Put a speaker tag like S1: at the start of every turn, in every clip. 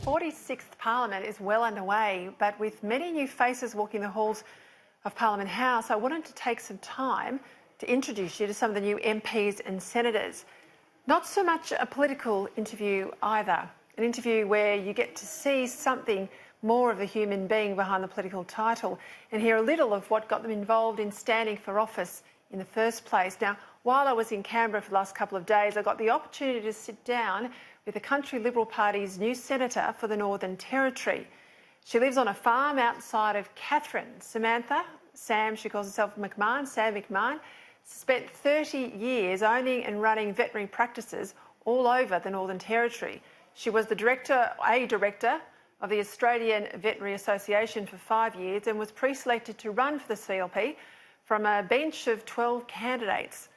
S1: 46th Parliament is well underway, but with many new faces walking the halls of Parliament House, I wanted to take some time to introduce you to some of the new MPs and senators. Not so much a political interview either, an interview where you get to see something more of the human being behind the political title and hear a little of what got them involved in standing for office in the first place. Now, while I was in Canberra for the last couple of days, I got the opportunity to sit down with the Country Liberal Party's new senator for the Northern Territory. She lives on a farm outside of Katherine. Samantha, Sam, she calls herself McMahon, Sam McMahon, spent 30 years owning and running veterinary practices all over the Northern Territory. She was a director of the Australian Veterinary Association for 5 years and was pre-selected to run for the CLP from a bench of 12 candidates.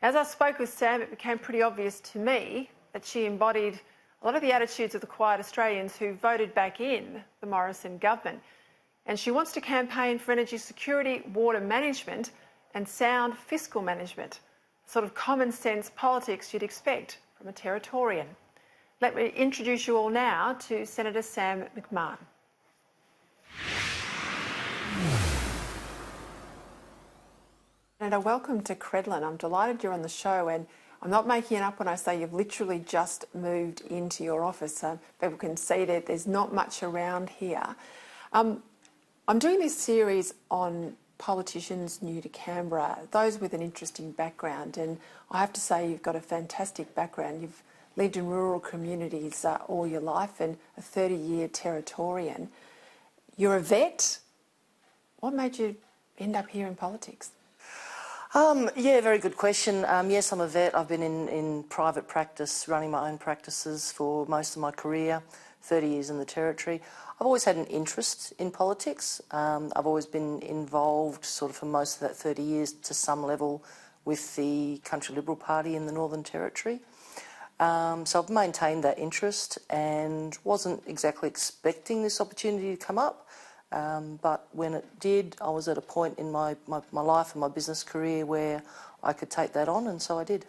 S1: As I spoke with Sam, it became pretty obvious to me that she embodied a lot of the attitudes of the quiet Australians who voted back in the Morrison government. And she wants to campaign for energy security, water management and sound fiscal management, sort of common sense politics you'd expect from a Territorian. Let me introduce you all now to Senator Sam McMahon. Senator, welcome to Credlin. I'm delighted you're on the show, and I'm not making it up when I say you've literally just moved into your office. People can see that there's not much around here. I'm doing this series on politicians new to Canberra, those with an interesting background, and I have to say you've got a fantastic background. You've lived in rural communities all your life and a 30-year Territorian. You're a vet. What made you end up here in politics?
S2: Yeah, very good question. Yes, I'm a vet. I've been in private practice, running my own practices for most of my career, 30 years in the Territory. I've always had an interest in politics. I've always been involved sort of for most of that 30 years to some level with the Country Liberal Party in the Northern Territory. So I've maintained that interest and wasn't exactly expecting this opportunity to come up. But when it did, I was at a point in my life and my business career where I could take that on, and so I did.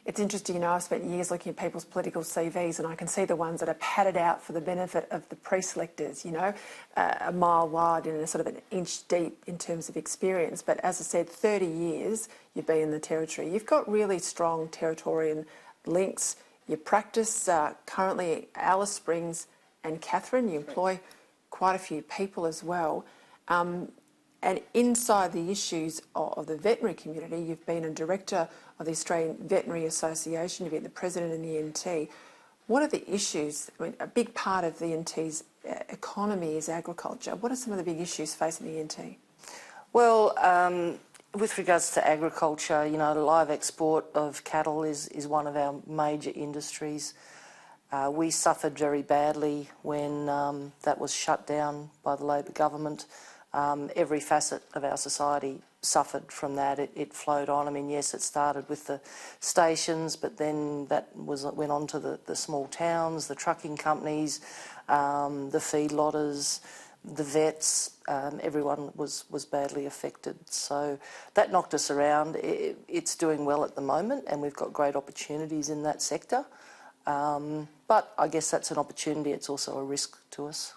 S1: It's interesting, you know, I've spent years looking at people's political CVs and I can see the ones that are padded out for the benefit of the pre-selectors, you know, a mile wide and a sort of an inch deep in terms of experience. But as I said, 30 years you've been in the Territory. You've got really strong Territorian links. You practice currently at Alice Springs and Katherine. You employ quite a few people as well. And inside the issues of the veterinary community, you've been a director of the Australian Veterinary Association, you've been the president in the NT. What are the issues? I mean, a big part of the NT's economy is agriculture. What are some of the big issues facing the NT?
S2: Well, with regards to agriculture, you know, the live export of cattle is one of our major industries. We suffered very badly when that was shut down by the Labor government. Every facet of our society suffered from that. It flowed on. I mean, yes, it started with the stations, but then that went on to the small towns, the trucking companies, the feedlotters, the vets. Everyone was badly affected. So that knocked us around. It's doing well at the moment, and we've got great opportunities in that sector. But I guess that's an opportunity. It's also a risk to us.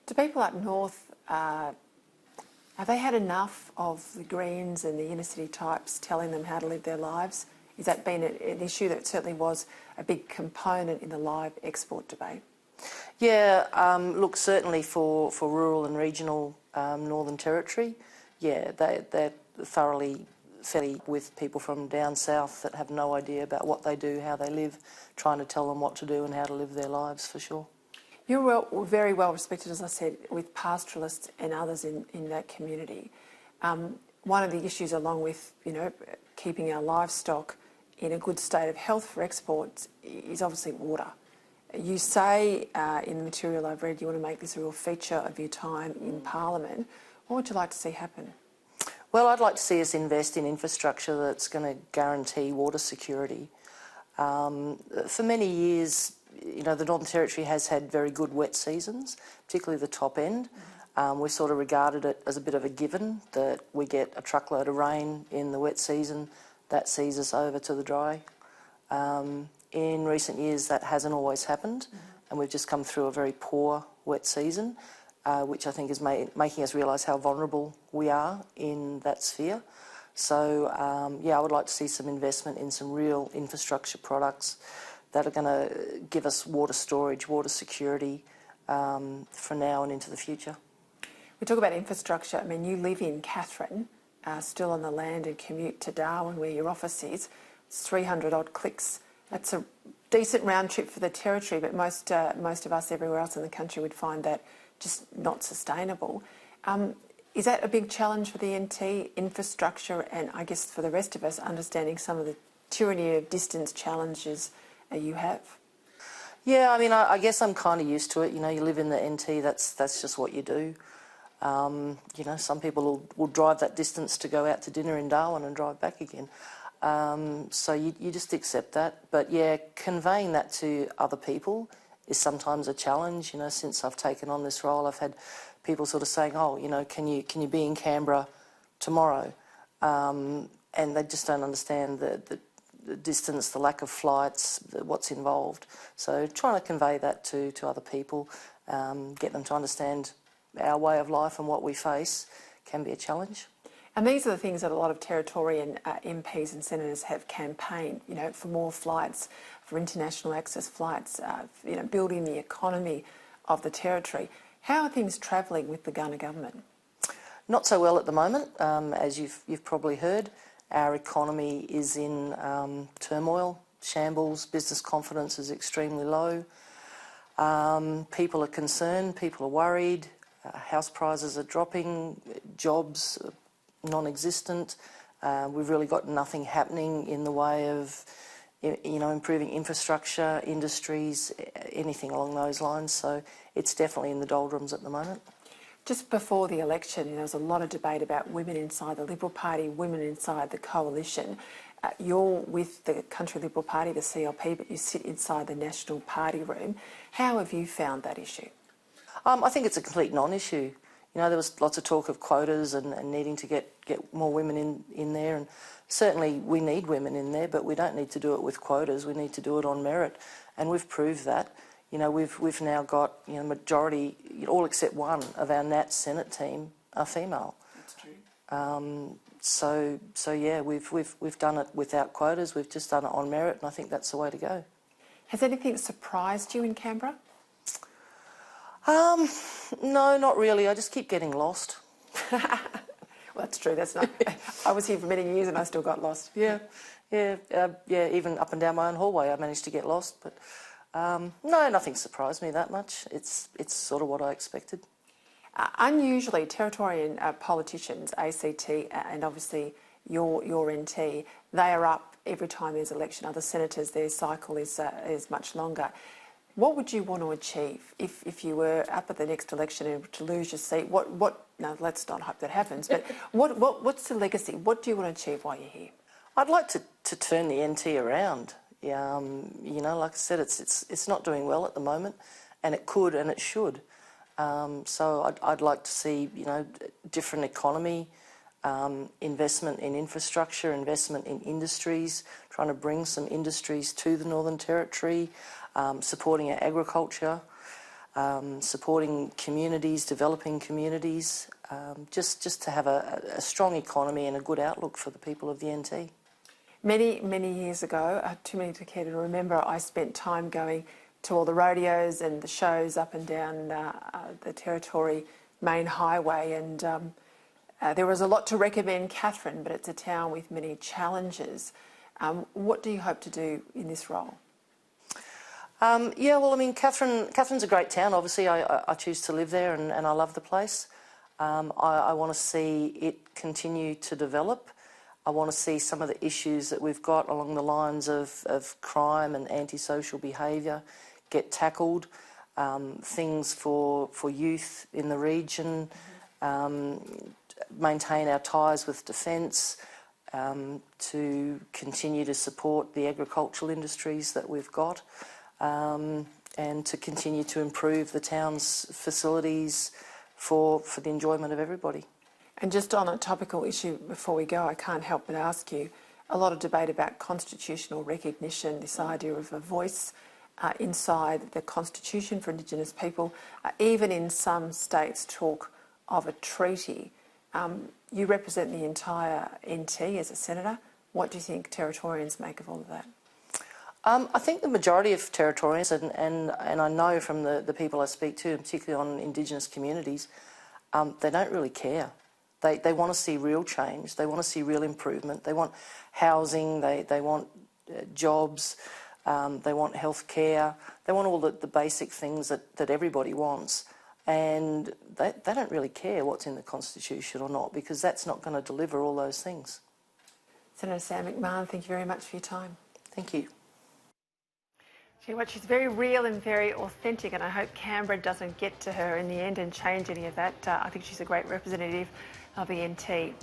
S1: Do people up north, have they had enough of the Greens and the inner city types telling them how to live their lives? Has that been an issue that certainly was a big component in the live export debate?
S2: Yeah, look, certainly for rural and regional Northern Territory, yeah, they're thoroughly fed with people from down south that have no idea about what they do, how they live, trying to tell them what to do and how to live their lives, for sure.
S1: You're very well respected, as I said, with pastoralists and others in that community. One of the issues, along with, you know, keeping our livestock in a good state of health for exports, is obviously water. You say in the material I've read you want to make this a real feature of your time in Parliament. What would you like to see happen?
S2: Well, I'd like to see us invest in infrastructure that's going to guarantee water security. For many years, you know, the Northern Territory has had very good wet seasons, particularly the top end. We sort of regarded it as a bit of a given that we get a truckload of rain in the wet season, that sees us over to the dry. In recent years, that hasn't always happened, and we've just come through a very poor wet season, which I think is making us realise how vulnerable we are in that sphere. So, I would like to see some investment in some real infrastructure products that are going to give us water storage, water security for now and into the future.
S1: We talk about infrastructure. I mean, you live in Katherine, still on the land, and commute to Darwin, where your office is. It's 300 odd clicks. That's a decent round trip for the Territory, but most of us everywhere else in the country would find that just not sustainable. Is that a big challenge for the NT, infrastructure, and I guess for the rest of us, understanding some of the tyranny of distance challenges you have?
S2: Yeah, I mean, I guess I'm kind of used to it. You know, you live in the NT, that's just what you do. You know, some people will drive that distance to go out to dinner in Darwin and drive back again. So you just accept that. But yeah, conveying that to other people is sometimes a challenge. You know, since I've taken on this role, I've had people sort of saying, oh, you know, can you be in Canberra tomorrow? And they just don't understand the distance, the lack of flights, what's involved. So trying to convey that to other people, get them to understand our way of life and what we face can be a challenge.
S1: And these are the things that a lot of Territorian MPs and senators have campaigned, you know, for more flights, for international access flights, you know, building the economy of the Territory. How are things travelling with the Gunner government?
S2: Not so well at the moment. As you've probably heard, our economy is in turmoil, shambles, business confidence is extremely low. People are concerned, people are worried, house prices are dropping, jobs are non-existent. We've really got nothing happening in the way of, you know, improving infrastructure, industries, anything along those lines. So it's definitely in the doldrums at the moment.
S1: Just before the election, there was a lot of debate about women inside the Liberal Party, women inside the coalition. You're with the Country Liberal Party, the CLP, but you sit inside the National Party room. How have you found that issue?
S2: I think it's a complete non-issue. You know, there was lots of talk of quotas and needing to get more women in there, and certainly we need women in there, but we don't need to do it with quotas. We need to do it on merit, and we've proved that. You know, we've now got, you know, majority, all except one of our Nat Senate team are female.
S1: That's true.
S2: So yeah, we've done it without quotas. We've just done it on merit, and I think that's the way to go.
S1: Has anything surprised you in Canberra?
S2: No, not really. I just keep getting lost.
S1: Well, that's true. That's not. I was here for many years and I still got lost.
S2: Yeah. Even up and down my own hallway, I managed to get lost. But no, nothing surprised me that much. It's sort of what I expected.
S1: Unusually, Territorian politicians, ACT, and obviously your NT, they are up every time there's election. Other senators, their cycle is much longer. What would you want to achieve if you were up at the next election and to lose your seat? No, let's not hope that happens. But what's the legacy? What do you want to achieve while you're here?
S2: I'd like to turn the NT around. You know, like I said, it's not doing well at the moment, and it could and it should. So I'd like to see, you know, different economy, investment in infrastructure, investment in industries, trying to bring some industries to the Northern Territory. Supporting our agriculture, supporting communities, developing communities, just to have a strong economy and a good outlook for the people of the NT.
S1: Many years ago, too many to care to remember, I spent time going to all the rodeos and the shows up and down the Territory main highway, and there was a lot to recommend Katherine, but it's a town with many challenges. What do you hope to do in this role?
S2: Yeah, well, I mean, Katherine's a great town. Obviously, I choose to live there and I love the place. I want to see it continue to develop. I want to see some of the issues that we've got along the lines of crime and antisocial behaviour get tackled. Things for youth in the region, maintain our ties with defence, to continue to support the agricultural industries that we've got. And to continue to improve the town's facilities for the enjoyment of everybody.
S1: And just on a topical issue before we go, I can't help but ask you, a lot of debate about constitutional recognition, this idea of a voice inside the Constitution for Indigenous people, even in some states talk of a treaty. You represent the entire NT as a senator. What do you think Territorians make of all of that?
S2: I think the majority of Territorians, and I know from the people I speak to, particularly on Indigenous communities, they don't really care. They want to see real change. They want to see real improvement. They want housing. They want jobs. They want health care. They want all the basic things that everybody wants. And they don't really care what's in the Constitution or not, because that's not going to deliver all those things.
S1: Senator Sam McMahon, thank you very much for your time.
S2: Thank you.
S1: She's very real and very authentic, and I hope Canberra doesn't get to her in the end and change any of that. I think she's a great representative of the NT.